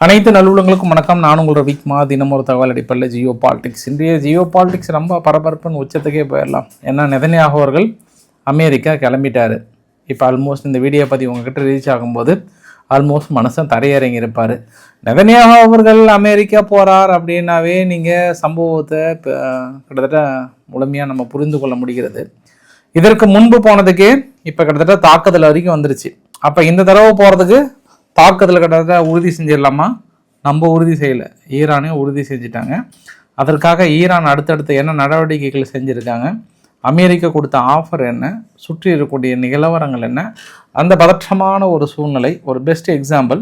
அனைத்து நல்லுள்ளங்களுக்கும் வணக்கம். நான் உங்கள் ரவிக்மா. தினம் ஒரு தகவல் அடிப்படையில் ஜியோ பாலிடிக்ஸ். இன்றைய ஜியோ பாலிடிக்ஸ் ரொம்ப பரபரப்புன்னு உச்சத்துக்கே போயிடலாம். ஏன்னா நெதன்யாகு அவர்கள் அமெரிக்கா கிளம்பிட்டார். இப்போ ஆல்மோஸ்ட் இந்த வீடியோ பற்றி உங்ககிட்ட ரீச் ஆகும்போது ஆல்மோஸ்ட் மனுஷன் தரையிறங்கி இருப்பார். நெதன்யாகு அவர்கள் அமெரிக்கா போகிறார் அப்படின்னாவே நீங்கள் சம்பவத்தை கிட்டத்தட்ட முழுமையாக நம்ம புரிந்து கொள்ள முடிகிறது. இதற்கு முன்பு போனதுக்கே இப்போ கிட்டத்தட்ட தாக்குதல் வரைக்கும் வந்துருச்சு. அப்போ இந்த தடவை போகிறதுக்கு தாக்குதல் கிட்டத்தட்ட உறுதி செஞ்சிடலாமா? நம்ம உறுதி செய்யலை, ஈரானே உறுதி செஞ்சுட்டாங்க. அதற்காக ஈரான் அடுத்தடுத்து என்ன நடவடிக்கைகள் செஞ்சுருக்காங்க, அமெரிக்கா கொடுத்த ஆஃபர் என்ன, சுற்றி இருக்கக்கூடிய நிலவரங்கள் என்ன, அந்த பதற்றமான ஒரு சூழ்நிலை. ஒரு பெஸ்ட் எக்ஸாம்பிள்,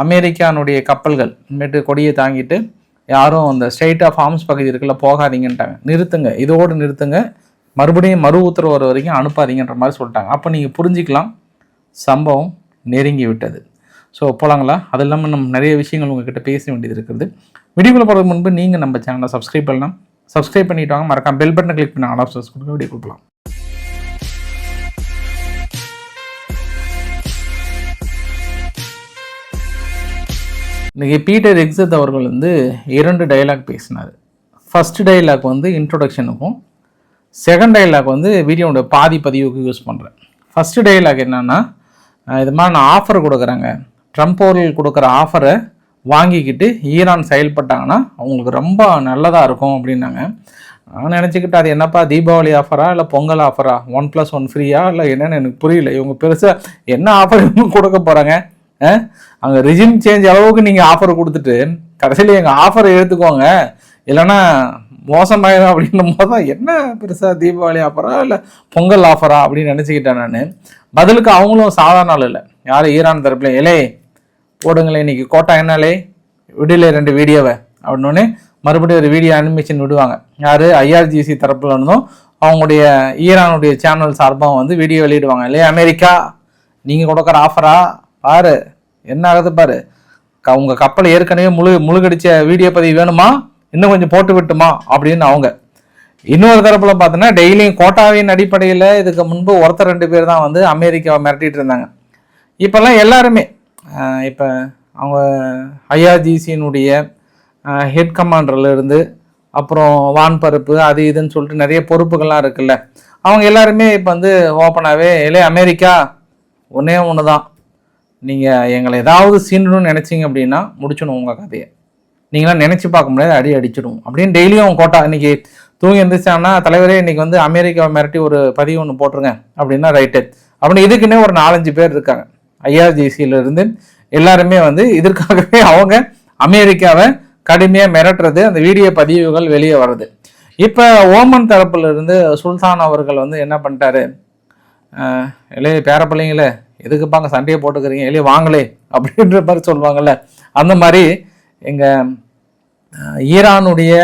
அமெரிக்கானுடைய கப்பல்கள் இனிமேட்டு கொடியை தாங்கிட்டு யாரும் அந்த ஸ்ட்ரெயிட் ஆஃப் ஆர்ம்ஸ் பகுதி இருக்குல்ல போகாதீங்கன்ட்டாங்க. நிறுத்துங்க, இதோடு நிறுத்துங்க, மறுபடியும் மறு உத்தரவு வர வரைக்கும் அனுப்பாதீங்கன்ற மாதிரி சொல்லிட்டாங்க. அப்போ நீங்கள் புரிஞ்சிக்கலாம் சம்பவம் நெருங்கி விட்டது. ஸோ போகலாங்களா? அது இல்லாமல் நம்ம நிறைய விஷயங்கள் உங்ககிட்ட பேச வேண்டியது இருக்குது. வீடியோக்குள்ள போகிறதுக்கு முன்பு நீங்கள் நம்ம சேனலை சப்ஸ்கிரைப் பண்ணலாம். சப்ஸ்கிரைப் பண்ணிட்டு வாங்க, மறக்காம பெல் பட்டனை கிளிக் பண்ணி ஆல் ஆப்ஷன்ஸ் கொடுங்க. வீடியோ கொடுக்கலாம். இன்றைக்கி பீட்டர் எக்ஸத் அவர்கள் 2 டைலாக் பேசினார். ஃபர்ஸ்ட் டைலாக் இன்ட்ரொடக்ஷனுக்கும், செகண்ட் டைலாக் வீடியோட பாதி பதிவுக்கு யூஸ் பண்ணுறேன். ஃபர்ஸ்ட் டைலாக் என்னன்னா, இது மாதிரி நான் ஆஃபர் கொடுக்குறேங்க, ட்ரம்ப் அவர்கள் கொடுக்குற ஆஃபரை வாங்கிக்கிட்டு ஈரான் செயல்பட்டாங்கன்னா அவங்களுக்கு ரொம்ப நல்லதாக இருக்கும் அப்படின்னாங்க. நான் நினச்சிக்கிட்டு அது என்னப்பா தீபாவளி ஆஃபரா இல்லை பொங்கல் ஆஃபரா, 1+1 ஃப்ரீயா இல்லை என்னென்னு எனக்கு புரியல. இவங்க பெருசாக என்ன ஆஃபர் கொடுக்க போகிறாங்க? அங்கே ரிஜிம் சேஞ்ச் அளவுக்கு நீங்கள் ஆஃபர் கொடுத்துட்டு கடைசியில் எங்கள் ஆஃபரை எடுத்துக்கோங்க இல்லைன்னா மோசமாயிடும் அப்படின்னும் போது தான் என்ன பெருசாக தீபாவளி ஆஃபரா இல்லை பொங்கல் ஆஃபரா அப்படின்னு நினச்சிக்கிட்டேன் நான். பதிலுக்கு அவங்களும் சாதாரண ஆள் இல்லை, யார் ஈரான் தரப்புல இலே போடுங்களேன் இன்னைக்கு கோட்டா என்னாலே விடல 2 வீடியோவை அப்படின்னோடனே மறுபடியும் ஒரு வீடியோ அனிமேஷன் விடுவாங்க. யார் ஐஆர்ஜிசி தரப்புல இருந்தும் அவங்களுடைய ஈரானுடைய சேனல் சார்பாக வீடியோ வெளியிடுவாங்க. இல்லையா அமெரிக்கா நீங்கள் கொடுக்குற ஆஃபரா பாரு என்ன ஆகுது பாரு, உங்கள் கப்பலை ஏற்கனவே முழுகடிச்ச வீடியோ பதிவு வேணுமா, இன்னும் கொஞ்சம் போட்டு விட்டுமா அப்படின்னு அவங்க. இன்னொரு தரப்புல பார்த்தோன்னா டெய்லியும் கோட்டாவின் அடிப்படையில் இதுக்கு முன்பு ஒருத்தர் 2 பேர் தான் அமெரிக்காவை மிரட்டிட்டு இருந்தாங்க. இப்போல்லாம் எல்லாருமே இப்போ அவங்க ஐஆர்ஜிசியினுடைய ஹெட் கமாண்டர்லேருந்து அப்புறம் வான்பரப்பு அது இதுன்னு சொல்லிட்டு நிறைய பொறுப்புகள்லாம் இருக்குல்ல, அவங்க எல்லாருமே இப்போ ஓப்பனாகவே இல்லை அமெரிக்கா ஒன்று தான், நீங்கள் எங்களை ஏதாவது சீண்டணும்னு நினச்சிங்க அப்படின்னா முடிச்சிடும் உங்கள் கதையை, நீங்களாம் நினச்சி பார்க்க முடியாது, அடிச்சிடும் அப்படின்னு டெய்லியும் அவங்க கோட்டா. இன்றைக்கி தூங்கி இருந்துச்சாங்கன்னா தலைவரே இன்றைக்கி அமெரிக்காவை மிரட்டி ஒரு பதிவு ஒன்று போட்டுருங்க அப்படின்னா ரைட்டு அப்படின்னு இதுக்குன்னே ஒரு 4-5 பேர் இருக்காங்க. ஐஆர்ஜிசியிலிருந்து எல்லாருமே இதற்காகவே அவங்க அமெரிக்காவை கடுமையாக மிரட்டுறது, அந்த வீடியோ பதிவுகள் வெளியே வருது. இப்போ ஓமன் தரப்புல இருந்து சுல்தான் அவர்கள் என்ன பண்ணிட்டாரு, இல்லையே பேர பிள்ளைங்களே எதுக்குப்பாங்க சண்டையை போட்டுக்கிறீங்க, இல்லையே வாங்களே அப்படின்ற மாதிரி சொல்லுவாங்கள்ல, அந்த மாதிரி எங்கள் ஈரானுடைய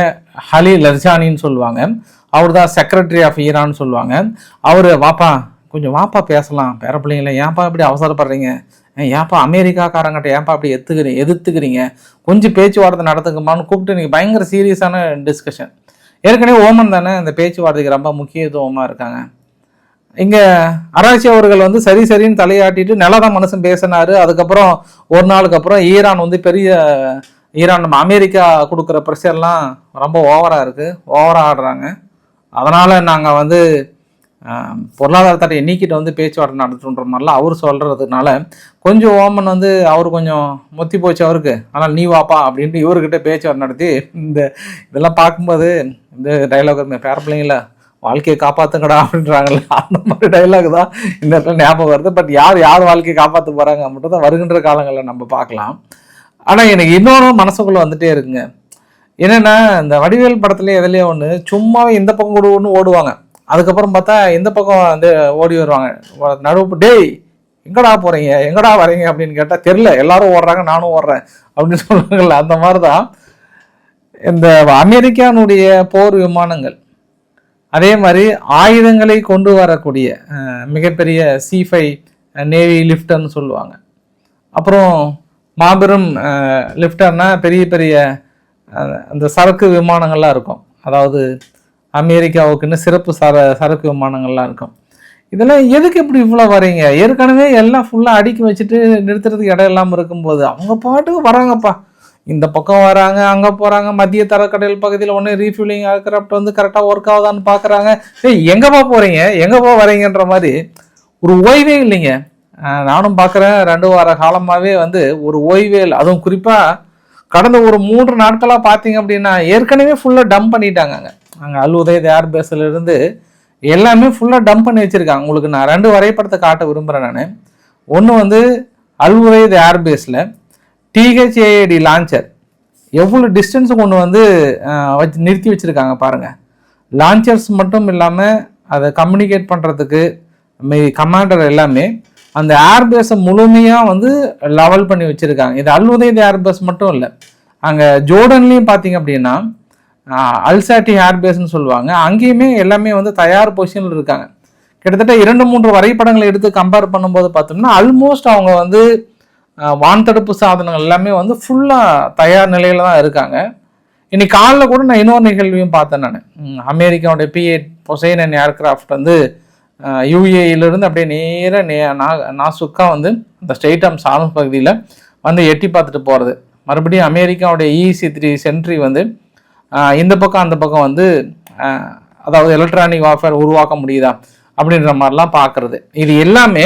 ஹலி லர்ஜானின்னு சொல்லுவாங்க, அவர் தான் செக்ரட்டரி ஆஃப் ஈரான் சொல்லுவாங்க. அவர் வாப்பா கொஞ்சம் வாப்பா பேசலாம், பேர பிள்ளைங்கள ஏன்ப்பா இப்படி அவசரப்படுறீங்க, ஏன்ப்பா அமெரிக்காக்காரங்கிட்ட ஏன்ப்பா அப்படி எதிர்த்துக்கிறீங்க, கொஞ்சம் பேச்சுவார்த்தை நடத்துக்குமான்னு கூப்பிட்டு நீங்கள் பயங்கர சீரியஸான டிஸ்கஷன். ஏற்கனவே ஓமன் தானே இந்த பேச்சுவார்த்தைக்கு ரொம்ப முக்கியத்துவமாக இருக்காங்க. இங்கே அராச்சி அவர்கள் சரி சரின்னு தலையாட்டிட்டு நல்லதான் மனுஷன் பேசினார். அதுக்கப்புறம் ஒரு நாளுக்கு அப்புறம் ஈரான் பெரிய ஈரான் நம்ம அமெரிக்கா கொடுக்குற ப்ரெஷர்லாம் ரொம்ப ஓவராக இருக்குது, ஓவராக ஆடுறாங்க, அதனால் நாங்கள் பொருளாதாரத்தை எண்ணிக்கிட்ட பேச்சுவார்த்தை நடத்துன்ற மாதிரிலாம் அவர் சொல்கிறதுனால கொஞ்சம் ஓமன் அவர் கொஞ்சம் மொத்தி போச்சு அவருக்கு. ஆனால் நீ வாப்பா அப்படின்ட்டு இவர்கிட்ட பேச்சுவார்த்தை நடத்தி இதெல்லாம் பார்க்கும்போது இந்த டைலாக் பேர பிள்ளைங்கள வாழ்க்கையை காப்பாற்றுங்கடா அப்படின்றாங்கல்ல, அந்த மாதிரி டைலாக் தான் இந்த இடத்துல ஞாபகம் வருது. பட் யார் வாழ்க்கையை காப்பாற்ற போகிறாங்க மட்டும் தான் வருகின்ற காலங்களில் நம்ம பார்க்கலாம். ஆனால் எனக்கு இன்னொரு மனசுக்குள்ளே வந்துட்டே இருக்குங்க. என்னென்னா இந்த வடிவேல் படத்துலேயே எதுலேயே ஒன்று சும்மாவே இந்த பக்கம் கூட ஒன்று ஓடுவாங்க, அதுக்கப்புறம் பார்த்தா இந்த பக்கம் ஓடி வருவாங்க, நடுவு டேய் எங்கடா போகிறீங்க எங்கடா வரீங்க அப்படின்னு கேட்டால் தெரில, எல்லாரும் ஓடுறாங்க நானும் ஓடுறேன் அப்படின்னு சொல்லுவாங்கல்ல, அந்த மாதிரி தான் இந்த அமெரிக்கானுடைய போர் விமானங்கள். அதே மாதிரி ஆயுதங்களை கொண்டு வரக்கூடிய மிகப்பெரிய C5 நேவி லிஃப்டர்னு சொல்லுவாங்க. அப்புறம் மாபெரும் லிஃப்டர்னா பெரிய பெரிய அந்த சரக்கு விமானங்கள்லாம் இருக்கும், அதாவது அமெரிக்காவுக்குன்னு சிறப்பு சரக்கு விமானங்கள்லாம் இருக்கும். இதெல்லாம் எதுக்கு இப்படி இவ்வளோ வரீங்க? ஏற்கனவே எல்லாம் ஃபுல்லாக அடுக்கி வச்சுட்டு நிறுத்துறதுக்கு இடம் இல்லாமல் இருக்கும்போது அவங்க பாட்டுக்கு வராங்கப்பா. இந்த பக்கம் வராங்க, அங்கே போகிறாங்க, மத்திய தரக்கடல் பகுதியில் ஒன்று ரீஃபில்லிங் ஏர்கிராஃப்ட் வந்து கரெக்டாக ஒர்க் ஆகுதான்னு பார்க்குறாங்க. எங்கேப்பா போகிறீங்க, எங்கேப்பா வரீங்கன்ற மாதிரி ஒரு ஓய்வே இல்லைங்க. நானும் பார்க்குறேன் 2 வார காலமாகவே வந்து ஒரு ஓய்வே இல்லை. அதுவும் குறிப்பாக கடந்த ஒரு 3 நாட்களாக பார்த்தீங்க அப்படின்னா ஏற்கனவே ஃபுல்லாக டம்ப் பண்ணிட்டாங்க. அங்கே அல் உதைத் ஏர்பேஸ்லேருந்து எல்லாமே ஃபுல்லாக டம்ப் பண்ணி வச்சுருக்காங்க. உங்களுக்கு நான் 2 வரைபடத்தை காட்ட விரும்புகிறேன். நான் ஒன்று வந்து அல் உதைத் ஏர்பேஸில் THAAD லான்ச்சர் எவ்வளோ டிஸ்டன்ஸு கொண்டு வந்து வச்சு நிறுத்தி வச்சுருக்காங்க பாருங்கள். லான்ச்சர்ஸ் மட்டும் இல்லாமல் அதை கம்யூனிகேட் பண்ணுறதுக்கு கமாண்டர் எல்லாமே அந்த ஏர்பேஸை முழுமையாக வந்து லெவல் பண்ணி வச்சுருக்காங்க. இது அல் உதைத் ஏர்பேஸ் மட்டும் இல்லை, அங்கே ஜோர்டன்லேயும் பார்த்தீங்க அப்படின்னா அல்சாட்டி ஏர்பேஸ்ன்னு சொல்லுவாங்க, அங்கேயுமே எல்லாமே வந்து தயார் பொசிஷனில் இருக்காங்க. கிட்டத்தட்ட 2-3 வரைபடங்களை எடுத்து கம்பேர் பண்ணும்போது பார்த்தோம்னா ஆல்மோஸ்ட் அவங்க வந்து வான்தடுப்பு சாதனங்கள் எல்லாமே வந்து ஃபுல்லாக தயார் நிலையில் தான் இருக்காங்க. இன்னைக்கு காலைல கூட நான் இன்னொரு நிகழ்வையும் பார்த்தேன். நான் அமெரிக்காவுடைய P-8 பொசைடன் ஏர்கிராஃப்ட் வந்து UAE-லேருந்து அப்படியே நேராக நாசுக்காக வந்து இந்த ஸ்ட்ரெயிட் ஆர்ம் சார்மஸ் பகுதியில் வந்து எட்டி பார்த்துட்டு போகிறது. மறுபடியும் அமெரிக்காவுடைய EEC-3 சென்ட்ரி வந்து இந்த பக்கம் அந்த பக்கம் வந்து அதாவது எலக்ட்ரானிக் வார்ஃபேர் உருவாக்க முடியுதா அப்படின்ற மாதிரிலாம் பார்க்குறது. இது எல்லாமே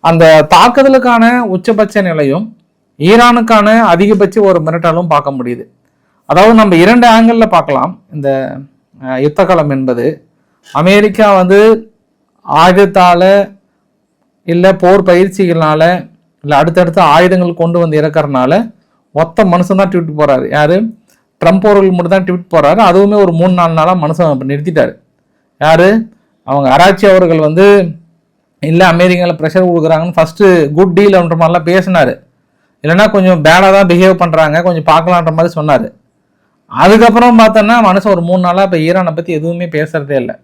அந்த தாக்குதலுக்கான உச்சபட்ச நிலையும் ஈரானுக்கான அதிகபட்ச ஒரு மிரட்டலும் பார்க்க முடியுது. அதாவது நம்ம 2 ஆங்கிளில் பார்க்கலாம். இந்த யுத்தகலம் என்பது அமெரிக்கா வந்து ஆயுதத்தால் இல்லை போர் பயிற்சிகள்னால இல்லை அடுத்தடுத்த ஆயுதங்கள் கொண்டு வந்து இறக்கறனால மொத்த மனுஷன் தான் ட்வீட் போகிறாரு. யார்? ட்ரம்ப் அவர்கள் மட்டும் தான் ட்வீட் போகிறாரு. அதுவுமே ஒரு 3-4 நாளாக மனுஷன் நிறுத்திட்டாரு. யார்? அவங்க அராச்சி அவர்கள் வந்து இல்லை அமெரிக்காவில் ப்ரெஷர் கொடுக்குறாங்கன்னு ஃபஸ்ட்டு குட் டீல் அப்படின்ற மாதிரிலாம் பேசினார். இல்லைன்னா கொஞ்சம் பேடாக தான் பிஹேவ் பண்ணுறாங்க, கொஞ்சம் பார்க்கலான்ற மாதிரி சொன்னார். அதுக்கப்புறம் பார்த்தோன்னா மனுஷன் ஒரு 3 நாளாக இப்போ ஈரானை பற்றி எதுவுமே பேசுகிறதே இல்லை.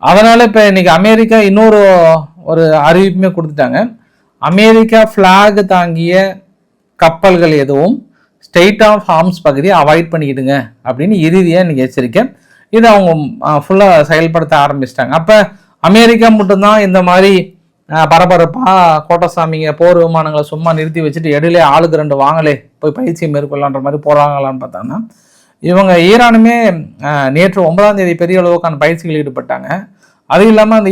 அதனால் இப்போ இன்றைக்கி அமெரிக்கா இன்னொரு ஒரு அறிவிப்புமே கொடுத்துட்டாங்க. அமெரிக்கா ஃப்ளாக் தாங்கிய கப்பல்கள் எதுவும் ஸ்டேட் ஆஃப் ஹார்ம்ஸ் பகுதியை அவாய்ட் பண்ணிக்கிடுங்க அப்படின்னு இறுதியாக இன்றைக்கி எச்சரிக்கை. இதை அவங்க ஃபுல்லாக செயல்படுத்த ஆரம்பிச்சிட்டாங்க. அப்போ அமெரிக்கா மட்டும்தான் இந்த மாதிரி பரபரப்பாக கோட்டசாமிங்க போர் விமானங்களை சும்மா நிறுத்தி வச்சுட்டு இடையிலே ஆளுக்கு 2 வாங்கலே போய் பயிற்சி மேற்கொள்ளலான்ற மாதிரி போகிறாங்களான்னு பார்த்தாங்கன்னா இவங்க ஈரானுமே நேற்று 9ஆம் தேதி பெரிய அளவுக்கான பயிற்சிகள் ஈடுபட்டாங்க. அதுவும் இல்லாமல் அந்த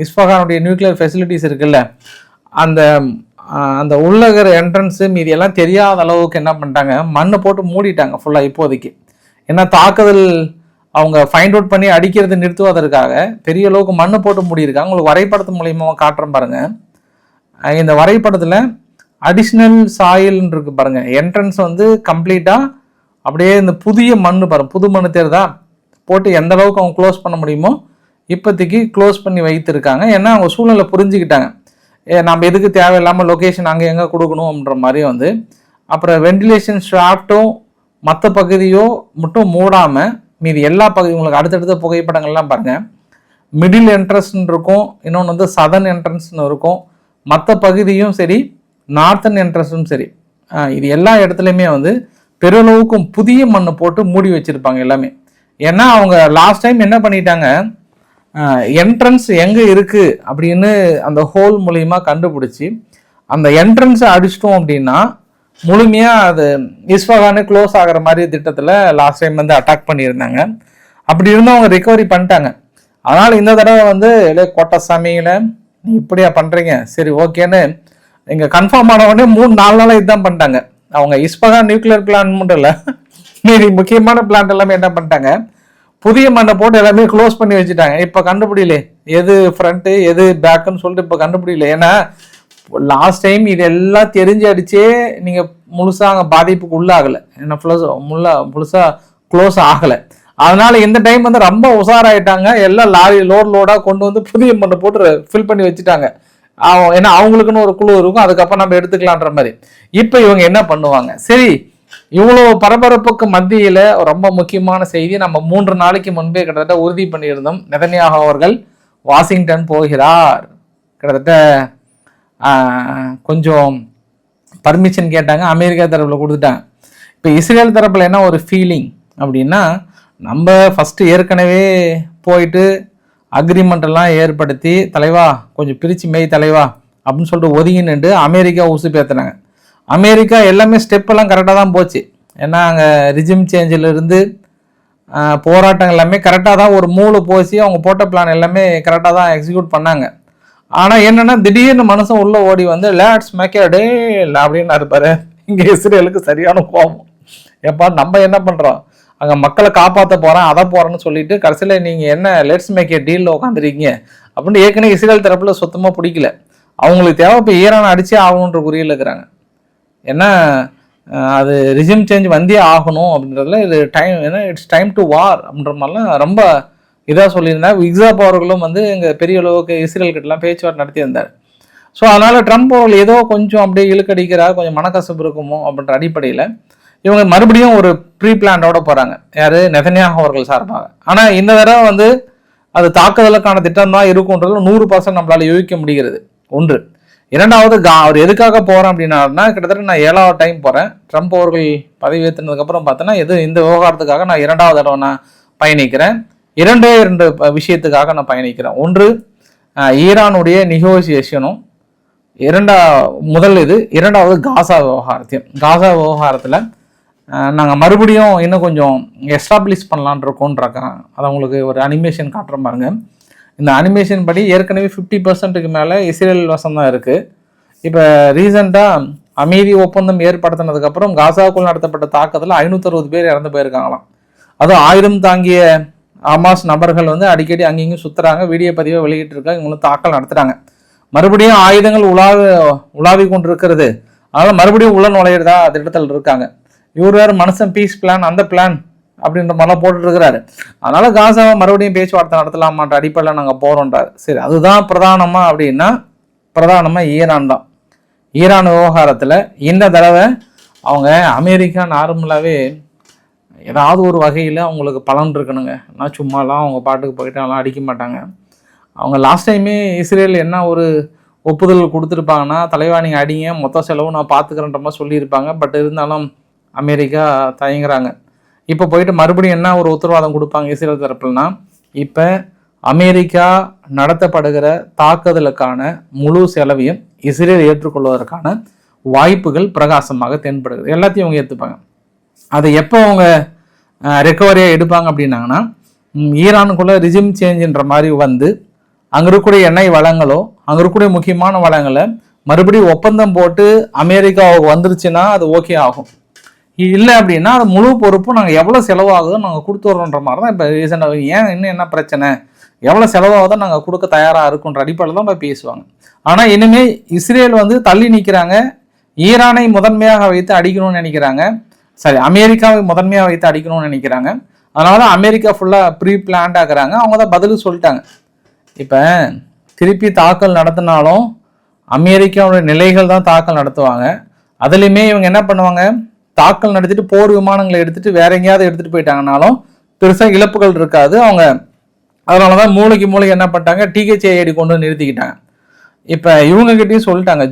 இஸ்ஃபஹானுடைய நியூக்ளியர் ஃபெசிலிட்டிஸ் இருக்குல்ல, அந்த அந்த உள்ளகர் என்ட்ரன்ஸு மீதி எல்லாம் தெரியாத அளவுக்கு என்ன பண்ணிட்டாங்க, மண்ணை போட்டு மூடிட்டாங்க ஃபுல்லாக இப்போதைக்கு. ஏன்னா தாக்குதல் அவங்க ஃபைண்ட் அவுட் பண்ணி அடிக்கிறது நிறுத்துவதற்காக பெரிய அளவுக்கு மண்ணை போட்டு மூடியிருக்காங்க. உங்களுக்கு வரைபடத்து மூலியமாக காட்டுறேன் பாருங்கள். இந்த வரைபடத்தில் அடிஷ்னல் சாயில்னு இருக்கு பாருங்கள். என்ட்ரன்ஸ் வந்து கம்ப்ளீட்டாக அப்படியே இந்த புதிய மண் பாருங்கள், புது மண் தேர்தா போட்டு எந்த அளவுக்கு அவங்க க்ளோஸ் பண்ண முடியுமோ இப்போதைக்கு க்ளோஸ் பண்ணி வைத்திருக்காங்க. ஏன்னா அவங்க சூழ்நிலை புரிஞ்சுக்கிட்டாங்க, நம்ம எதுக்கு தேவையில்லாமல் லொக்கேஷன் அங்கே எங்கே கொடுக்கணும் அப்படின்ற மாதிரி வந்து. அப்புறம் வென்டிலேஷன் ஷாஃப்ட்டும் மற்ற பகுதியோ மட்டும் மூடாமல் மீதி எல்லா பகுதி உங்களுக்கு அடுத்தடுத்த புகைப்படங்கள்லாம் பாருங்கள். மிடில் என்ட்ரன்ஸ்ன்னு இருக்கும், இன்னொன்று வந்து சதர்ன் என்ட்ரன்ஸ்னு இருக்கும். மற்ற பகுதியும் சரி நார்த்தன் என்ட்ரன்ஸும் சரி இது எல்லா இடத்துலையுமே வந்து பெருளவுக்கும் புதிய மண்ணை போட்டு மூடி வச்சுருப்பாங்க எல்லாமே. ஏன்னா அவங்க லாஸ்ட் டைம் என்ன பண்ணிட்டாங்க, என்ட்ரன்ஸ் எங்கே இருக்குது அப்படின்னு அந்த ஹோல் மூலியமாக கண்டுபிடிச்சி அந்த என்ட்ரன்ஸை அடிச்சிட்டோம் அப்படின்னா முழுமையாக அது இஸ்ஃபஹானே க்ளோஸ் ஆகிற மாதிரி திட்டத்தில் லாஸ்ட் டைம் வந்து அட்டாக் பண்ணியிருந்தாங்க. அப்படி இருந்தும் அவங்க ரிகவரி பண்ணிட்டாங்க. அதனால் இந்த தடவை வந்து இல்லை கோட்டசாமியில் நீ இப்படியா பண்ணுறீங்க, சரி ஓகேன்னு இங்கே கன்ஃபார்ம் ஆன உடனே 3-4 நாளாக இதுதான் பண்ணிட்டாங்க. அவங்க இஸ்ஃபஹான் நியூக்ளியர் பிளான்ட் மட்டும் இல்லை, மீதி முக்கியமான பிளான்ட் எல்லாமே என்ன பண்ணிட்டாங்க, புதிய மண்ணை போட்டு எல்லாமே க்ளோஸ் பண்ணி வச்சுட்டாங்க. இப்போ கண்டுபிடியில எது ஃப்ரண்ட்டு எது பேக்குன்னு சொல்லிட்டு இப்போ கண்டுபிடியில. ஏன்னா லாஸ்ட் டைம் இது எல்லாம் தெரிஞ்சு அடிச்சே நீங்கள் முழுசாக அங்கே பாதிப்புக்கு உள்ளாகலை, ஏன்னா முழுசாக க்ளோஸ் ஆகலை. அதனால இந்த டைம் வந்து ரொம்ப உஷாராயிட்டாங்க. எல்லாம் லாரி லோடாக கொண்டு வந்து புதிய மண்ணை போட்டு ஃபில் பண்ணி வச்சுட்டாங்க. ஏன்னா அவங்களுக்குன்னு ஒரு குழு இருக்கும், அதுக்கப்புறம் நம்ம எடுத்துக்கலான்ற மாதிரி. இப்போ இவங்க என்ன பண்ணுவாங்க, சரி இவ்வளோ பரபரப்புக்கு மத்தியில் ரொம்ப முக்கியமான செய்தி நம்ம 3 நாளைக்கு முன்பே கிட்டத்தட்ட உறுதி பண்ணியிருந்தோம். நெதன்யாகு அவர்கள் வாஷிங்டன் போகிறார். கிட்டத்தட்ட கொஞ்சம் பர்மிஷன் கேட்டாங்க, அமெரிக்கா தரப்பில் கொடுத்துட்டாங்க. இப்போ இஸ்ரேல் தரப்பில் என்ன ஒரு ஃபீலிங் அப்படின்னா, நம்ம ஃபஸ்ட்டு ஏற்கனவே போயிட்டு அக்ரிமெண்ட் எல்லாம் ஏற்படுத்தி தலைவா கொஞ்சம் பிரித்து மேய் தலைவா அப்படின்னு சொல்லிட்டு ஒதுங்கி நின்று அமெரிக்கா ஊசி பேத்துனாங்க. அமெரிக்கா எல்லாமே ஸ்டெப்பெல்லாம் கரெக்டாக தான் போச்சு. ஏன்னா அங்கே ரிஜிம் சேஞ்சிலிருந்து போராட்டங்கள் எல்லாமே கரெக்டாக தான் ஒரு மூளை போச்சு. அவங்க போட்ட பிளான் எல்லாமே கரெக்டாக தான் எக்ஸிக்யூட் பண்ணாங்க. ஆனால் என்னென்னா திடீர்னு மனுஷன் உள்ளே ஓடி வந்து லேட்ஸ் மேக் எ டீல் அப்படின்னு இருப்பாரு. இங்கே இஸ்ரேலுக்கு சரியான கோபம். எப்பா நம்ம என்ன பண்ணுறோம், அங்கே மக்களை காப்பாற்ற போகிறேன் அதை போகிறேன்னு சொல்லிட்டு கடைசியில் நீங்கள் என்ன லெட்ஸ் மேக் எ டீலில் உட்காந்துருக்கீங்க அப்படின்னு ஏற்கனவே இஸ்ரேல் தரப்பில் சுத்தமாக பிடிக்கல. அவங்களுக்கு தேவை இப்போ ஈரானை அடித்தே ஆகணுன்ற குறியில் இருக்கிறாங்க. ஏன்னா அது ரிஜிம் சேஞ்ச் வந்தே ஆகணும் அப்படின்றதுல இது டைம், ஏன்னா இட்ஸ் டைம் டு வார் அப்படின்ற மாதிரிலாம் ரொம்ப இதாக சொல்லியிருந்தார். இக்ஸாப் அவர்களும் வந்து இங்கே பெரிய அளவுக்கு இஸ்ரேல் கிட்டலாம் பேச்சுவார்த்தை நடத்தியிருந்தார். ஸோ அதனால் ட்ரம்ப் அவர்கள் ஏதோ கொஞ்சம் அப்படியே இழுக்கடிக்கிறார், கொஞ்சம் மனக்கசப்பு இருக்குமோ அப்படின்ற அடிப்படையில் இவங்க மறுபடியும் ஒரு ப்ரீ பிளானோட போகிறாங்க. யார், நெதன்யாஹு அவர்கள் சார்பாக. ஆனால் இந்த தடவை வந்து அது தாக்குதலுக்கான திட்டம் தான் இருக்கும்ன்றது 100% நம்மளால் யூகிக்க முடிகிறது. ஒன்று. இரண்டாவது, அவர் எதுக்காக போகிறேன் அப்படின்னா கிட்டத்தட்ட நான் 7வது டைம் போகிறேன். ட்ரம்ப் அவர்கள் பதவி ஏற்றினதுக்கப்புறம் பார்த்தோன்னா இந்த விவகாரத்துக்காக நான் 2வது தடவை நான் பயணிக்கிறேன். இரண்டு விஷயத்துக்காக நான் பயணிக்கிறேன். ஒன்று, ஈரானுடைய நெகோசியேஷனும் முதல் இது. இரண்டாவது, காசா விவகாரத்தையும். காசா விவகாரத்தில் நாங்கள் மறுபடியும் இன்னும் கொஞ்சம் எஸ்டாப்ளிஷ் பண்ணலான் இருக்கோன்றாங்க. அதை உங்களுக்கு ஒரு அனிமேஷன் காட்டுற பாருங்க. இந்த அனிமேஷன் படி ஏற்கனவே 50%க்கு மேலே இஸ்ரேல் வசம் தான் இருக்குது. இப்போ ரீசெண்டாக அமைதி ஒப்பந்தம் ஏற்படுத்தினதுக்கப்புறம் காசாவுக்குள் நடத்தப்பட்ட தாக்குதலில் 560 பேர் இறந்து போயிருக்காங்களாம். அதுவும் ஆயுதம் தாங்கிய ஹமாஸ் நபர்கள் வந்து அடிக்கடி அங்கேயும் சுற்றுறாங்க, வீடியோ பதிவை வெளியிட்டிருக்காங்க, இவங்களும் தாக்கல் நடத்துகிறாங்க. மறுபடியும் ஆயுதங்கள் உலாவி கொண்டு இருக்கிறது. அதனால் மறுபடியும் உள்ள நுழையிறதா திட்டத்தில் இருக்காங்க. இவர் வேறு மனுஷன் பீஸ் பிளான் அந்த பிளான் அப்படின்ற மாதிரிலாம் போட்டுருக்கிறாரு. அதனால காசாவை மறுபடியும் பேச்சுவார்த்தை நடத்தலாமான்ற அடிப்படையில் நாங்கள் போகிறோன்றார். சரி, அதுதான் பிரதானமாக அப்படின்னா பிரதானமாக ஈரான் தான். ஈரான் விவகாரத்தில் இந்த தடவை அவங்க அமெரிக்கா நார்மலாகவே ஏதாவது ஒரு வகையில் அவங்களுக்கு பலன் இருக்கணுங்க. நான் சும்மாலாம் அவங்க பாட்டுக்கு போயிட்டாலாம் அடிக்க மாட்டாங்க. அவங்க லாஸ்ட் டைமே இஸ்ரேல் என்ன ஒரு ஒப்புதல் கொடுத்துருப்பாங்கன்னா, தலைவா நீங்கள் அடிங்க, மொத்த செலவும் நான் பார்த்துக்கிறேன்ற மாதிரி சொல்லியிருப்பாங்க. பட் இருந்தாலும் அமெரிக்கா தயங்குறாங்க. இப்போ போயிட்டு மறுபடியும் என்ன ஒரு உத்தரவாதம் கொடுப்பாங்க இஸ்ரேல் தரப்புலனா, இப்போ அமெரிக்கா நடத்தப்படுகிற தாக்குதலுக்கான முழு செலவையும் இஸ்ரேல் ஏற்றுக்கொள்வதற்கான வாய்ப்புகள் பிரகாசமாக தென்படுகிறது. எல்லாத்தையும் அவங்க ஏற்றுப்பாங்க. அதை எப்போ அவங்க ரெக்கவரியாக எடுப்பாங்க அப்படின்னாங்கன்னா, ஈரானுக்குள்ளே ரிஜிம் சேஞ்சுன்ற மாதிரி வந்து அங்கே இருக்கக்கூடிய எண்ணெய் வளங்களோ அங்கே இருக்கக்கூடிய முக்கியமான வளங்களை மறுபடியும் ஒப்பந்தம் போட்டு அமெரிக்காவுக்கு வந்துருச்சுன்னா அது ஓகே ஆகும். இல்லை அப்படின்னா அது முழு பொறுப்பும் நாங்கள் எவ்வளோ செலவாகுதோ நாங்கள் கொடுத்து வரோன்ற மாதிரி தான் இப்போ ரீசெண்டாக. ஏன் இன்னும் என்ன பிரச்சனை, எவ்வளோ செலவாகுதோ நாங்கள் கொடுக்க தயாராக இருக்குன்ற அடிப்படையில் தான் இப்போ பேசுவாங்க. ஆனால் இனிமேல் இஸ்ரேல் வந்து தள்ளி நிற்கிறாங்க. ஈரானை முதன்மையாக வைத்து அடிக்கணும்னு நினைக்கிறாங்க. சரி, அமெரிக்காவை முதன்மையாக வைத்து அடிக்கணும்னு நினைக்கிறாங்க. அதனால தான் அமெரிக்கா ஃபுல்லாக ப்ரீ பிளான்ட் ஆகுறாங்க. அவங்க தான் பதில் சொல்லிட்டாங்க. இப்போ திருப்பி தாக்கல் நடத்தினாலும் அமெரிக்காவுடைய நிலைகள் தான் தாக்கல் நடத்துவாங்க. அதுலேயுமே இவங்க என்ன பண்ணுவாங்க, தாக்கல் நடத்திட்டு போர் விமானங்களை எடுத்துட்டு வேற எங்கேயாவது எடுத்துட்டு போயிட்டாங்கனாலும் பெருசாக இழப்புகள் இருக்காது. அவங்க அதனால தான் மூளைக்கு என்ன பண்ணிட்டாங்க, THAAD கொண்டு வந்து நிறுத்திக்கிட்டாங்க. இப்போ இவங்ககிட்டையும் சொல்லிட்டாங்க,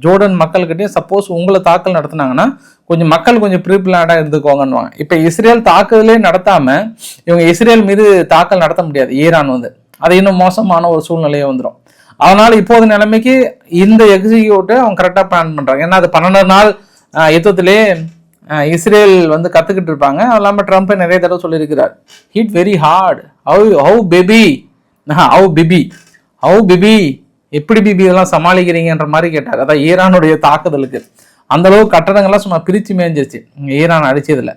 ஜோர்டன் மக்கள்கிட்டையும் சப்போஸ் உங்களை தாக்கல் நடத்தினாங்கன்னா கொஞ்சம் மக்கள் கொஞ்சம் ப்ரீப்ளானாக இருந்துக்கோங்கன்னுவாங்க. இப்போ இஸ்ரேல் தாக்குதலே நடத்தாமல் இவங்க இஸ்ரேல் மீது தாக்கல் நடத்த முடியாது. ஈரான் வந்து அது இன்னும் மோசமான ஒரு சூழ்நிலையே வந்துடும். அதனால இப்போது நிலைமைக்கு இந்த எக்ஸிக்யூட்டிவ் அவங்க கரெக்டாக பிளான் பண்ணுறாங்க. ஏன்னா அது 12 நாள் யுத்தத்திலே இஸ்ரேல் வந்து கற்றுக்கிட்டு இருப்பாங்க. அது இல்லாமல் ட்ரம்ப் நிறைய தடவை சொல்லியிருக்கிறார், hit very hard, how BP எப்படி பிபி இதெல்லாம் சமாளிக்கிறீங்கன்ற மாதிரி கேட்டார். அதான் ஈரானுடைய தாக்குதலுக்கு அந்த அளவு கட்டடங்கள்லாம் சும்மா பிரித்து மேய்ஞ்சிருச்சு ஈரான் அடித்ததில்.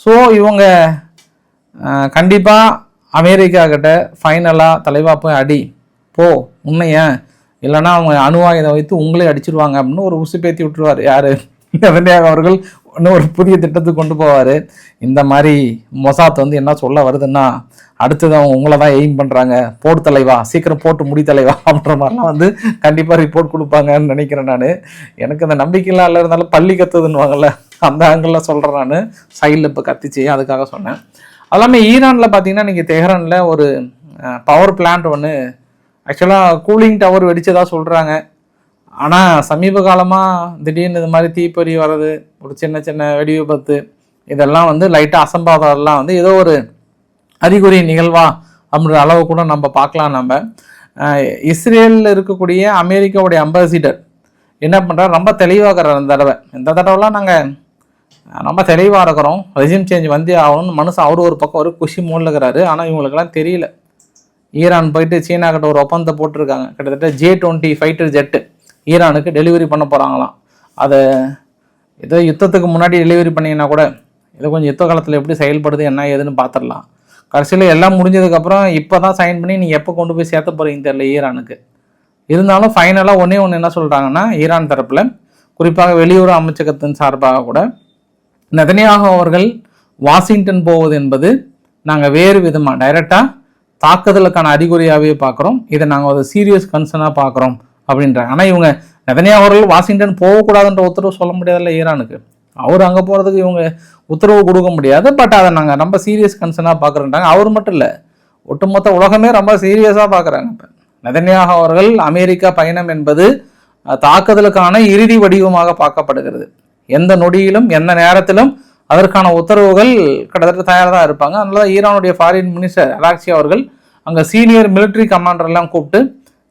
ஸோ இவங்க கண்டிப்பாக அமெரிக்கா கிட்ட ஃபைனலாக தலைவா போய் அடி போ உன்னைய, இல்லைன்னா அவங்க அணு ஆயுதம் வைத்து உங்களே அடிச்சிருவாங்க அப்படின்னு ஒரு உசுப்பேத்தி விட்டுருவார். யார், நெதன்யாஹு அவர்கள் இன்னும் ஒரு புதிய திட்டத்துக்கு கொண்டு போவார். இந்த மாதிரி மொசாத் வந்து என்ன சொல்ல வருதுன்னா, அடுத்தது அவங்க உங்களை தான் எய்ம் பண்ணுறாங்க, போட்டு தலைவா சீக்கிரம் போட்டு முடி தலைவா அப்படின்ற மாதிரிலாம் வந்து கண்டிப்பாக ரிப்போர்ட் கொடுப்பாங்கன்னு நினைக்கிறேன். நான் எனக்கு அந்த நம்பிக்கைலாம் இல்லை, இருந்தாலும் பள்ளி கத்துதுன்னுவாங்கல்ல, அந்த ஆங்கிளில் சொல்கிறேன். நான் சைடில் இப்போ கத்திச்சு, அதுக்காக சொன்னேன். எல்லாமே ஈரானில் பார்த்தீங்கன்னா இன்றைக்கி தெஹ்ரானில் ஒரு பவர் பிளான்ட் ஒன்று ஆக்சுவலாக கூலிங் டவர் வெடிச்சதாக சொல்கிறாங்க. ஆனால் சமீப காலமாக திடீர்னு இது மாதிரி தீப்பொறி வர்றது, ஒரு சின்ன சின்ன வெடி விபத்து, இதெல்லாம் வந்து லைட்டாக அசம்பாவிதம்லாம் வந்து ஏதோ ஒரு அறிகுறி நிகழ்வா அப்படின்ற அளவு கூட நம்ம பார்க்கலாம். நம்ம இஸ்ரேலில் இருக்கக்கூடிய அமெரிக்காவுடைய அம்பாசிடர் என்ன பண்ணுறாரு, ரொம்ப தெளிவாகிறார். இந்த தடவைலாம் நாங்கள் ரொம்ப தெளிவாக இருக்கிறோம், ரெஜிம் சேஞ்ச் வந்தே ஆகணும்னு மனுஷன் அவர் ஒரு பக்கம் ஒரு குஷி மூடில் இருக்கிறாரு. ஆனால் இவங்களுக்கெல்லாம் தெரியல, ஈரான் போயிட்டு சீனா கிட்ட ஒரு ஒப்பந்தத்தை போட்டிருக்காங்க. கிட்டத்தட்ட J-20 ஃபைட்டர் ஜெட்டு ஈரானுக்கு டெலிவரி பண்ண போகிறாங்களாம். அதை ஏதோ யுத்தத்துக்கு முன்னாடி டெலிவரி பண்ணிங்கன்னா கூட இதை கொஞ்சம் யுத்த காலத்தில் எப்படி செயல்படுது என்ன ஏதுன்னு பார்த்துடலாம். கடைசியில் எல்லாம் முடிஞ்சதுக்கப்புறம் இப்போ தான் சைன் பண்ணி நீங்கள் எப்போ கொண்டு போய் சேர்த்த போகிறீங்க தெரியல ஈரானுக்கு. இருந்தாலும் ஃபைனலாக ஒன்று என்ன சொல்கிறாங்கன்னா, ஈரான் தரப்பில் குறிப்பாக வெளியுறவு அமைச்சகத்தின் சார்பாக கூட நெதன்யாகு அவர்கள் வாஷிங்டன் போவது என்பது நாங்கள் வேறு விதமாக டைரெக்டாக தாக்குதலுக்கான அறிகுறியாகவே பார்க்குறோம், இதை நாங்கள் ஒரு சீரியஸ் கன்சர்னாக பார்க்குறோம் அப்படின்றாங்க. ஆனால் இவங்க நெதன்யாகு அவர்கள் வாஷிங்டன் போகக்கூடாதுன்ற உத்தரவு சொல்ல முடியாதுல்ல ஈரானுக்கு. அவர் அங்கே போகிறதுக்கு இவங்க உத்தரவு கொடுக்க முடியாது. பட் அதை நாங்கள் ரொம்ப சீரியஸ் கன்சர்னாக பார்க்குறோன்றாங்க. அவர் மட்டும் இல்லை, ஒட்டுமொத்த உலகமே ரொம்ப சீரியஸாக பார்க்குறாங்க. இப்போ நெதன்யாகு அவர்கள் அமெரிக்கா பயணம் என்பது தாக்குதலுக்கான இறுதி வடிவமாக பார்க்கப்படுகிறது. எந்த நொடியிலும் எந்த நேரத்திலும் அதற்கான உத்தரவுகள் கிட்டத்தட்ட தயாராக தான் இருப்பாங்க. அதனால தான் ஈரானுடைய ஃபாரின் மினிஸ்டர் அராக்சி அவர்கள் அங்கே சீனியர் மிலிட்ரி கமாண்டர்லாம் கூப்பிட்டு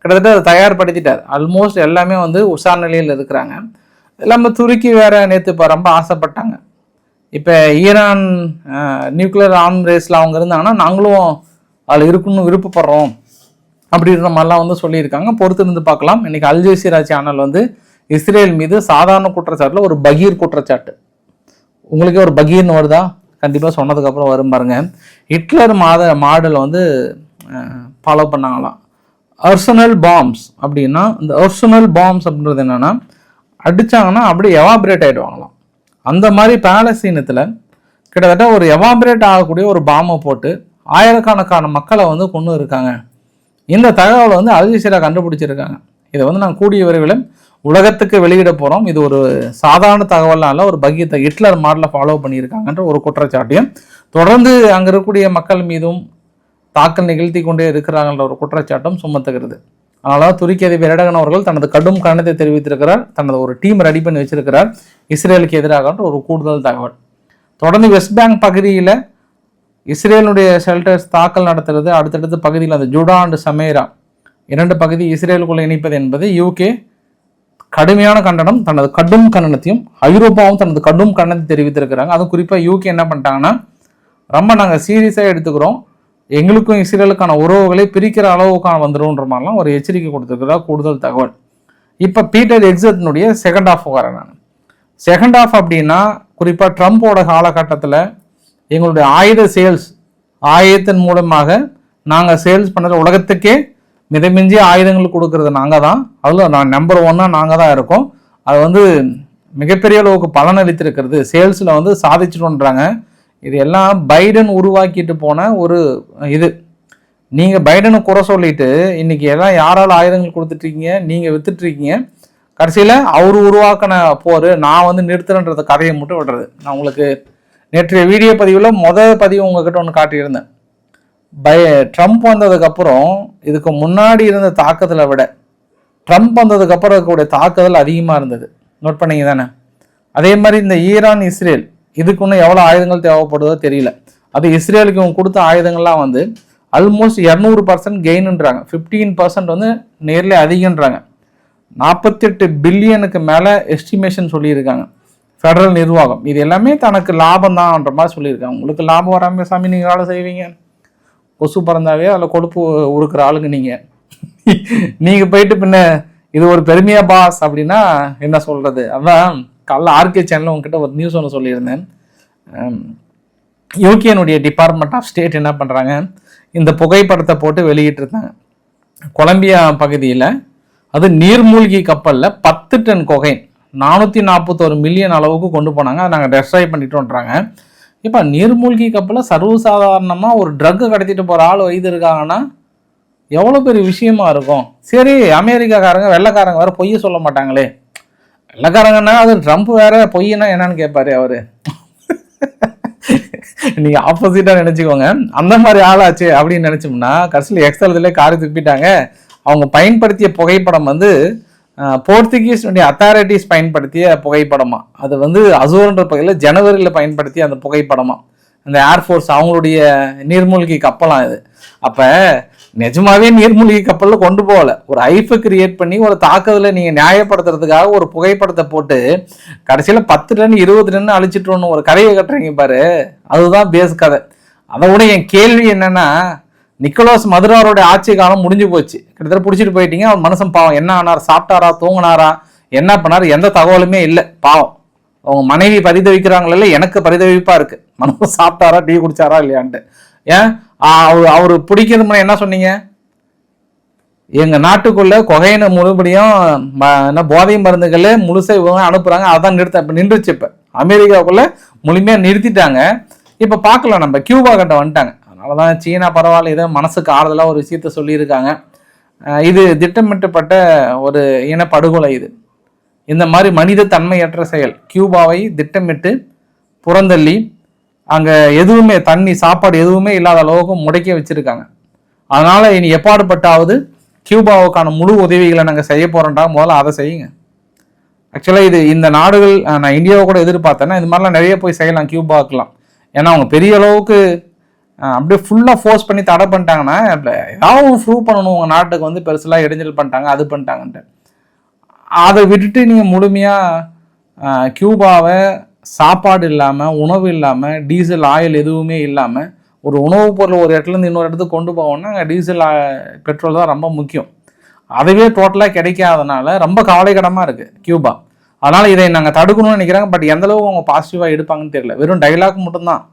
கிட்டத்தட்ட அதை தயார்படுத்திட்டார். ஆல்மோஸ்ட் எல்லாமே உஷார் நிலையில் இருக்கிறாங்க. எல்லாமே துருக்கி வேற நேற்று இப்போ ரொம்ப ஆசைப்பட்டாங்க. இப்போ ஈரான் நியூக்ளியர் ஆர்ம் ரேஸில் அவங்க இருந்தாங்கன்னா நாங்களும் அதில் இருக்கணும்னு விருப்பப்படுறோம் அப்படின்ற மாதிரிலாம் சொல்லியிருக்காங்க. பொறுத்து இருந்து பார்க்கலாம். இன்னைக்கு அல் ஜசீரா சேனல் இஸ்ரேல் மீது சாதாரண குற்றச்சாட்டில் ஒரு பகீர் குற்றச்சாட்டு, உங்களுக்கே ஒரு பகீர்னு வருதா, கண்டிப்பாக சொன்னதுக்கப்புறம் வரும் பாருங்க. ஹிட்லர் மாடல் ஃபாலோ பண்ணாங்களாம். அர்சனல் பாம்ஸ் அப்படின்னா, இந்த அர்சனல் பாம்ஸ் அப்படின்றது என்னன்னா, அடித்தாங்கன்னா அப்படியே எவாபரேட் ஆகிடுவாங்களாம். அந்த மாதிரி பாலஸ்தீனத்தில் கிட்டத்தட்ட ஒரு எவாபரேட் ஆகக்கூடிய ஒரு பாம்பை போட்டு ஆயிரக்கணக்கான மக்களை கொண்டு இருக்காங்க. இந்த தகவலை அல் ஜசீரா கண்டுபிடிச்சிருக்காங்க. இதை நாங்கள் கூடிய விரைவில் உலகத்துக்கு வெளியிட போகிறோம். இது ஒரு சாதாரண தகவல்னால ஒரு பகீத்தை ஹிட்லர் மாடலில் ஃபாலோ பண்ணியிருக்காங்கன்ற ஒரு குற்றச்சாட்டையும் தொடர்ந்து அங்கே இருக்கக்கூடிய மக்கள் மீதும் தாக்கல் நிகழ்த்தி கொண்டே இருக்கிறாங்கன்ற ஒரு குற்றச்சாட்டும் சுமத்துகிறது. அதனால துருக்கி அதிபர் எர்டகன் அவர்கள் தனது கடும் கண்டனத்தை தெரிவித்திருக்கிறார். தனது ஒரு டீம் ரெடி பண்ணி வச்சிருக்கிறார் இஸ்ரேலுக்கு எதிராக ஒரு கூடுதல் தகவல். தொடர்ந்து வெஸ்ட் பேங்க் பகுதியில் இஸ்ரேலுடைய ஷெல்டர்ஸ் தாக்கல் நடத்துறது. அடுத்தடுத்த பகுதியில் அந்த ஜூடா அண்ட் சமேரா 2 பகுதி இஸ்ரேலுக்குள்ள இணைப்பது என்பது UK கடுமையான கண்டனம், தனது கடும் கண்டனத்தையும் ஐரோப்பாவும் தனது கடும் கண்டனத்தை தெரிவித்திருக்கிறாங்க. அதுவும் குறிப்பாக UK என்ன பண்ணிட்டாங்கன்னா, ரொம்ப நாங்கள் சீரியஸாக எடுத்துக்கிறோம், எங்களுக்கும் இஸ்ரேலுக்கான உறவுகளை பிரிக்கிற அளவுக்கான வந்துடும்ன்ற மாதிரிலாம் ஒரு எச்சரிக்கை கொடுத்துருக்கிறதா கூடுதல் தகவல். இப்போ பீட்டர் எக்ஸட்னுடைய செகண்ட் ஆஃப் வரேன் நான். செகண்ட் ஆஃப் அப்படின்னா குறிப்பாக ட்ரம்ப்போட காலகட்டத்தில் எங்களுடைய ஆயுத சேல்ஸ், ஆயுதத்தின் மூலமாக நாங்கள் சேல்ஸ் பண்ணுற உலகத்துக்கே மிதமிஞ்சி ஆயுதங்கள் கொடுக்கறது நாங்கள் தான், அதில் நான் நம்பர் 1 நாங்கள் தான் இருக்கோம். அது மிகப்பெரிய அளவுக்கு பலனளித்திருக்கிறது, சேல்ஸில் சாதிச்சிட்டோன்றாங்க. இது எல்லாம் பைடன் உருவாக்கிட்டு போன ஒரு இது. நீங்கள் பைடனை குறை சொல்லிட்டு இன்னைக்கு எல்லாம் யாரால் ஆயுதங்கள் கொடுத்துட்ருக்கீங்க, நீங்கள் வித்துட்ருக்கீங்க. கடைசியில் அவர் உருவாக்கின போர் நான் நிறுத்துறேன்றத கதையை மட்டும் விடுறது. நான் உங்களுக்கு நேற்றைய வீடியோ பதிவில் பதிவு உங்ககிட்ட ஒன்று காட்டியிருந்தேன். ட்ரம்ப் வந்ததுக்கப்புறம் இதுக்கு முன்னாடி இருந்த தாக்குதலை விட ட்ரம்ப் வந்ததுக்கப்புறம் இருக்கக்கூடிய தாக்குதல் அதிகமாக இருந்தது. நோட் பண்ணீங்க தானே? அதே மாதிரி இந்த ஈரான் இஸ்ரேல் இதுக்கு இன்னும் எவ்வளோ ஆயுதங்கள் தேவைப்படுதோ தெரியல. அது இஸ்ரேலுக்கு இவங்க கொடுத்த ஆயுதங்கள்லாம் ஆல்மோஸ்ட் 200% கெயின்ன்றாங்க. 15% நேர்ல அதிகன்றாங்க. 48 பில்லியனுக்கு மேலே எஸ்டிமேஷன் சொல்லியிருக்காங்க ஃபெடரல் நிர்வாகம். இது எல்லாமே தனக்கு லாபம் தான்ன்ற மாதிரி சொல்லியிருக்காங்க. உங்களுக்கு லாபம் வராமல் சாமி நீங்கள் வேலை செய்வீங்க? கொசு பறந்தாவே அதில் கொழுப்பு உருக்கிற ஆளுங்க நீங்கள் போயிட்டு பின்ன இது ஒரு பெருமையா பாஸ் அப்படின்னா என்ன சொல்கிறது? அதான் காலைல RK சேனலில் உங்ககிட்ட ஒரு நியூஸ் ஒன்று சொல்லியிருந்தேன். யூகேனுடைய டிபார்ட்மெண்ட் ஆஃப் ஸ்டேட் என்ன பண்ணுறாங்க, இந்த புகைப்படத்தை போட்டு வெளியிட்டிருந்தாங்க. கொலம்பியா பகுதியில் அது நீர்மூழ்கி கப்பலில் 10 டன் கொகைன் 441 மில்லியன் அளவுக்கு கொண்டு போனாங்க. அதை நாங்கள் டெஸ்ட்ராய் பண்ணிட்டோன்றாங்க. இப்போ நீர்மூழ்கி கப்பலில் சர்வசாதாரணமாக ஒரு ட்ரக்கு கடத்திட்டு போகிற ஆள் வைத்திருக்காங்கன்னா எவ்வளோ பெரிய விஷயமா இருக்கும். சரி, அமெரிக்காக்காரங்க வெள்ளைக்காரங்க வேறு பொய்ய சொல்ல மாட்டாங்களே. வெள்ளைக்காரங்கன்னா அது ட்ரம்ப் வேற பொய்யனா என்னன்னு கேட்பாரு அவரு. நீங்கள் ஆப்போசிட்டாக நினச்சிக்கோங்க. அந்த மாதிரி ஆளாச்சு அப்படின்னு நினச்சோம்னா கடைசியில் எக்ஸலத்திலே காரி துப்பிட்டாங்க. அவங்க பயன்படுத்திய புகைப்படம் போர்த்துகீஸ் அத்தாரிட்டிஸ் பயன்படுத்திய புகைப்படமா. அது அசோர்ன்ற பகுதியில் ஜனவரியில் பயன்படுத்திய அந்த புகைப்படமா. இந்த ஏர்ஃபோர்ஸ் அவங்களுடைய நீர்மூழ்கி கப்பலாம் இது. அப்போ நிஜமாவே நீர்மூழ்கி கப்பலில் கொண்டு போகல, ஒரு ஐஃபை கிரியேட் பண்ணி ஒரு தாக்குதலை நீங்கள் நியாயப்படுத்துறதுக்காக ஒரு புகைப்படத்தை போட்டு கடைசியில் 10 டன் 20 டன் அழிச்சிட்டோன்னு ஒரு கதையை கட்டுறீங்க பாரு, அதுதான் பேஸ் கதை. அதை விட என் கேள்வி என்னன்னா, நிக்கோலஸ் மதுராரோட ஆட்சி காலம் முடிஞ்சு போச்சு, கிட்டத்தட்ட பிடிச்சிட்டு போயிட்டீங்க. அவர் மனுஷன் பாவம், என்ன ஆனார், சாப்பிட்டாரா, தூங்கினாரா, என்ன பண்ணார், எந்த தகவலுமே இல்லை பாவம். அவங்க மனைவி பரிதவிக்கிறாங்களே, எனக்கு பரிதவிப்பா இருக்கு, மனுஷன் சாப்பிட்டாரா, டீ குடிச்சாரா இல்லையான்ட்டு. ஏன் அவரு பிடிக்கிறதுன்னு என்ன சொன்னீங்க, எங்க நாட்டுக்குள்ள கொகையின முழுபடியும் என்ன போதை மருந்துகளே முழுசா இவங்க அனுப்புறாங்க, அதான் நின்றுச்சு. இப்ப அமெரிக்காவுக்குள்ள முழுமையா நிறுத்திட்டாங்க. இப்ப பார்க்கலாம், நம்ம கியூபா கிட்ட வந்துட்டாங்க. அதனாலதான் சீனா பரவாயில்ல, ஏதோ மனசுக்கு ஆறுதலா ஒரு விஷயத்த சொல்லியிருக்காங்க. இது திட்டமிட்டப்பட்ட ஒரு இனப்படுகொலை. இது இந்த மாதிரி மனித தன்மையற்ற செயல் கியூபாவை திட்டமிட்டு புறந்தள்ளி அங்கே எதுவுமே தண்ணி சாப்பாடு எதுவுமே இல்லாத அளவுக்கு முடக்கி வச்சிருக்காங்க. அதனால இனி எப்பாடுபட்டாவது கியூபாவுக்கான முழு உதவிகளை நாங்கள் செய்ய போறோம்டா, முதல்ல அதை செய்யுங்க. ஆக்சுவலாக இது இந்த நாடுகள், நான் இந்தியாவை கூட எதிர்பார்த்தேன்னா இது மாதிரிலாம் நிறைய போய் செய்யலாம் கியூபாவுக்குலாம். ஏன்னா அவங்க பெரிய அளவுக்கு அப்படியே ஃபுல்லாக ஃபோர்ஸ் பண்ணி தடை பண்ணிட்டாங்கன்னா ஏதாவது ப்ரூவ் பண்ணணும், உங்கள் நாட்டுக்கு வந்து பெருசெல்லாம் இடைஞ்சல் பண்ணிட்டாங்க, அது பண்ணிட்டாங்கன்ட்டு. அதை விட்டுட்டு நீங்கள் முழுமையாக கியூபாவை சாப்பாடு இல்லாமல், உணவு இல்லாமல், டீசல் ஆயில் எதுவுமே இல்லாமல் ஒரு உணவுப் பொருள் ஒரு இடத்துலேருந்து இன்னொரு இடத்துக்கு கொண்டு போவோம்னா டீசல் பெட்ரோல் தான் ரொம்ப முக்கியம். அதுவே டோட்டலாக கிடைக்காதனால ரொம்ப கவலைக்கிடமாக இருக்குது கியூபா. அதனால் இதை நாங்கள் தடுக்கணும்னு நினைக்கிறாங்க. பட் எந்தளவுக்கு அவங்க பாசிட்டிவாக எடுப்பாங்கன்னு தெரியல. வெறும் டைலாக் மட்டும்தான்,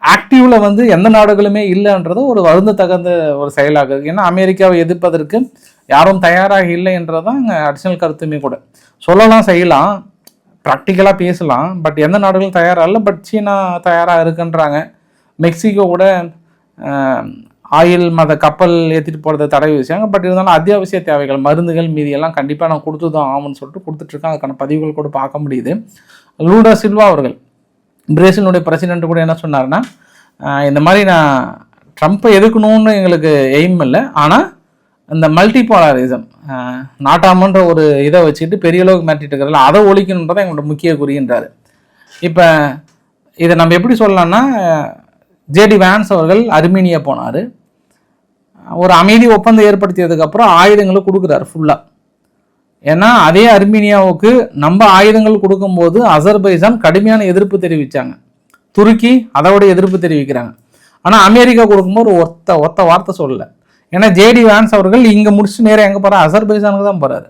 ஆக்டிவில் வந்து எந்த நாடுகளுமே இல்லைன்றது ஒரு வருந்த தகுந்த ஒரு செயலாக இருக்குது. ஏன்னா அமெரிக்காவை எதிர்ப்பதற்கு யாரும் தயாராக இல்லை என்றதான் அடிஷனல் கருத்துமே கூட. சொல்லலாம், செய்யலாம், ப்ராக்டிக்கலாக பேசலாம், பட் எந்த நாடுகளும் தயாராக இல்லை. பட் சீனா தயாராக இருக்குன்றாங்க. மெக்சிகோ கூட ஆயில் மத கப்பல் ஏற்றிட்டு போகிறத தடை வச்சாங்க. பட் இருந்தாலும் அத்தியாவசிய தேவைகள், மருந்துகள் மீதியெல்லாம் கண்டிப்பாக நான் கொடுத்து தான் ஆகும்னு சொல்லிட்டு கொடுத்துட்ருக்காங்க. அதுக்கான பதிவுகள் கூட பார்க்க முடியுது. லூடா சில்வா அவர்கள், பிரேசிலுடைய பிரசிடென்ட் கூட என்ன சொன்னார்னா, இந்த மாதிரி நான் ட்ரம்ப்பை எதுக்கணும்னு எங்களுக்கு எய்ம் இல்லை, ஆனால் இந்த மல்டிபோலரிசம் நாட்டாமன்ற ஒரு இதை வச்சுட்டு பெரிய அளவுக்கு மாற்றிட்டு இருக்கிறதுல அதை ஒழிக்கணுன்றதான் எங்களோட முக்கிய குறின்றாரு. இப்போ இதை நம்ம எப்படி சொல்லலாம்னா, ஜேடி வான்ஸ் அவர்கள் அர்மீனியா போனார், ஒரு அமைதி ஒப்பந்தம் ஏற்படுத்தியதுக்கப்புறம் ஆயுதங்களை கொடுக்குறாரு ஃபுல்லாக. ஏன்னா அதே அர்மீனியாவுக்கு நம்ம ஆயுதங்கள் கொடுக்கும்போது அசர்பைஜான் கடுமையான எதிர்ப்பு தெரிவித்தாங்க, துருக்கி அதோட எதிர்ப்பு தெரிவிக்கிறாங்க. ஆனால் அமெரிக்கா கொடுக்கும்போது ஒத்த வார்த்தை சொல்லலை. ஏன்னா ஜேடி வான்ஸ் அவர்கள் இங்கே முடிச்சுட்டு நேரம் எங்கே போகிறார், அசர்பைஜானுக்கு தான் போகிறாரு.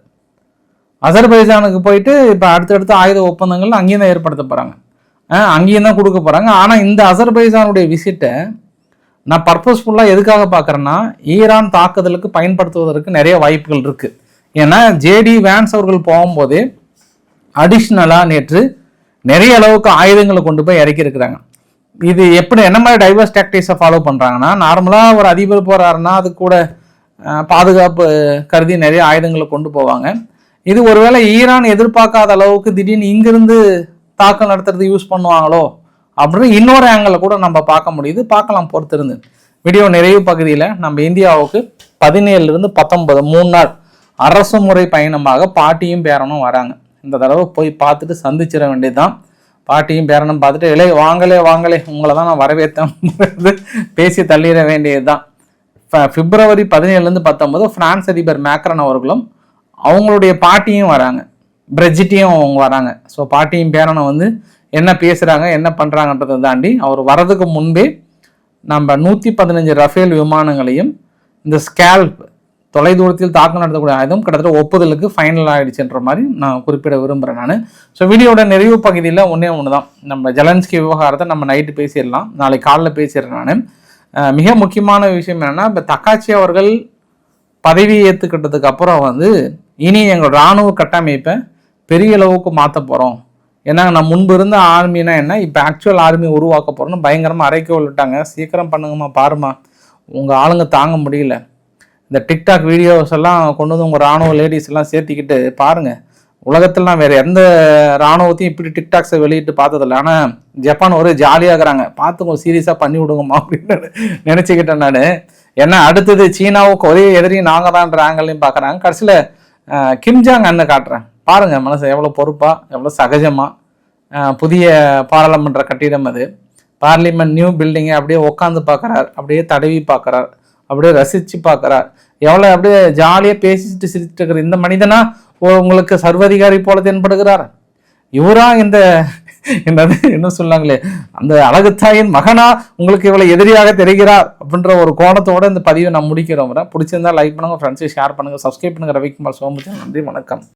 அசர்பைஜானுக்கு போயிட்டு இப்போ அடுத்தடுத்த ஆயுத ஒப்பந்தங்கள் அங்கேயும் தான் ஏற்படுத்த போகிறாங்க, அங்கேயும் தான் கொடுக்க போகிறாங்க. ஆனால் இந்த அசர்பைஜானுடைய விசிட்டை நான் பர்பஸ்ஃபுல்லாக எதுக்காக பார்க்குறேன்னா, ஈரான் தாக்குதலுக்கு பயன்படுத்துவதற்கு நிறைய வாய்ப்புகள் இருக்குது. ஏன்னா ஜேடி வான்ஸ் அவர்கள் போகும்போதே அடிஷ்னலாக நேற்று நிறைய அளவுக்கு ஆயுதங்களை கொண்டு போய் இறக்கியிருக்கிறாங்க. இது எப்படி என்ன மாதிரி டைவர்ஸ் டாக்டிக்ஸை ஃபாலோ பண்ணுறாங்கன்னா, நார்மலாக ஒரு அதிபர் போகிறாருன்னா அது கூட பாதுகாப்பு கருதி நிறைய ஆயுதங்களை கொண்டு போவாங்க. இது ஒருவேளை ஈரான் எதிர்பார்க்காத அளவுக்கு திடீர்னு இங்கிருந்து தாக்கல் நடத்துறது யூஸ் பண்ணுவாங்களோ அப்படின்னு இன்னொரு ஆங்கிளில் கூட நம்ம பார்க்க முடியுது. பார்க்கலாம் பொறுத்திருந்து. வீடியோ நிறைவு பகுதியில் நம்ம இந்தியாவுக்கு 17லிருந்து 19 3 நாள் அரசு முறை பயணமாக பாட்டியும் பேரனும் வராங்க. இந்த தடவை போய் பார்த்துட்டு சந்திச்சிட வேண்டியதுதான். பாட்டியும் பேரனும் பார்த்துட்டு இலை வாங்கலே உங்களை தான் நான் வரவேற்றேன் பேசி தள்ளிட வேண்டியது தான். பிப்ரவரி 17லேருந்து 19 பிரான்ஸ் அதிபர் மேக்ரன் அவர்களும் அவங்களுடைய பாட்டியும் வராங்க, பிரெஜிட்டையும் அவங்க வராங்க. ஸோ பாட்டியும் பேரனும் வந்து என்ன பேசுகிறாங்க என்ன பண்ணுறாங்கன்றதை தாண்டி அவர் வர்றதுக்கு முன்பே நம்ம 115 ரஃபேல் விமானங்களையும் இந்த ஸ்கேல்ப் தொலைதூரத்தில் தாக்கம் நடத்தக்கூடிய ஆயுதம் கிட்டத்தட்ட ஒப்புதலுக்கு ஃபைனல் ஆகிடுச்சுன்ற மாதிரி நான் குறிப்பிட விரும்புகிறேன் நான். ஸோ வீடியோட நிறைவு பகுதியில் ஒன்று தான், நம்ம ஜெலன்ஸ்கி விவகாரத்தை நம்ம நைட்டு பேசிடலாம், நாளைக்கு காலைல பேசிடுறேன் நான். மிக முக்கியமான விஷயம் என்னென்னா, இப்போ தக்காச்சி அவர்கள் பதவி ஏற்றுக்கிட்டதுக்கு அப்புறம் வந்து இனி எங்களோட இராணுவ கட்டமைப்பை பெரிய அளவுக்கு மாற்ற போகிறோம். ஏன்னா நான் முன்பு இருந்த ஆர்மினா என்ன, இப்போ ஆக்சுவல் ஆர்மி உருவாக்க போகிறோன்னு பயங்கரமாக அரைக்க விட்டுட்டாங்க. சீக்கிரம் பண்ணுங்கம்மா, பாருமா உங்கள் ஆளுங்க தாங்க முடியல. இந்த டிக்டாக் வீடியோஸ் எல்லாம் கொண்டு வந்து உங்கள் இராணுவ லேடிஸ் எல்லாம் சேர்த்திக்கிட்டு பாருங்கள். உலகத்திலாம் வேறு எந்த இராணுவத்தையும் இப்படி டிக்டாக்ஸை வெளியிட்டு பார்த்ததில்ல. ஆனால் ஜப்பான் ஒரே ஜாலியாகிறாங்க, பார்த்து கொஞ்சம் சீரியஸாக பண்ணி விடுங்கம்மா அப்படின்னு நினச்சிக்கிட்டேன் நான். ஏன்னா அடுத்தது சீனாவுக்கு ஒரே எதிரி நாங்கள் தான்ன்ற ஆங்கிளையும் பார்க்குறாங்க. கடைசியில் கிம்ஜாங் அண்ணன் காட்டுறேன் பாருங்கள், மனசு எவ்வளோ பொறுப்பாக எவ்வளோ சகஜமாக. புதிய பாராளுமன்ற கட்டிடம் அது, பார்லிமெண்ட் நியூ பில்டிங்கை அப்படியே உட்காந்து பார்க்குறார், அப்படியே தடவி பார்க்குறார், அப்படியே ரசித்து பார்க்குறார். எவ்வளோ அப்படியே ஜாலியாக பேசிட்டு சிரிச்சுட்டு இருக்கிற இந்த மனிதனா உங்களுக்கு சர்வதிகாரி போல தென்படுகிறார்? இவரா இந்த என்னது என்ன சொல்லாங்களே, அந்த அழகுத்தாயின் மகனா உங்களுக்கு இவ்வளவு எதிரியாக தெரிகிறார் அப்படின்ற ஒரு கோணத்தோட இந்த பதிவை நான் முடிக்கிறோம். பிடிச்சிருந்தா லைக் பண்ணுங்க, ஃப்ரெண்ட்ஸை ஷேர் பண்ணுங்க, சப்ஸ்கிரைப் பண்ணுங்க. ரவிக்குமார் சோமு. நன்றி, வணக்கம்.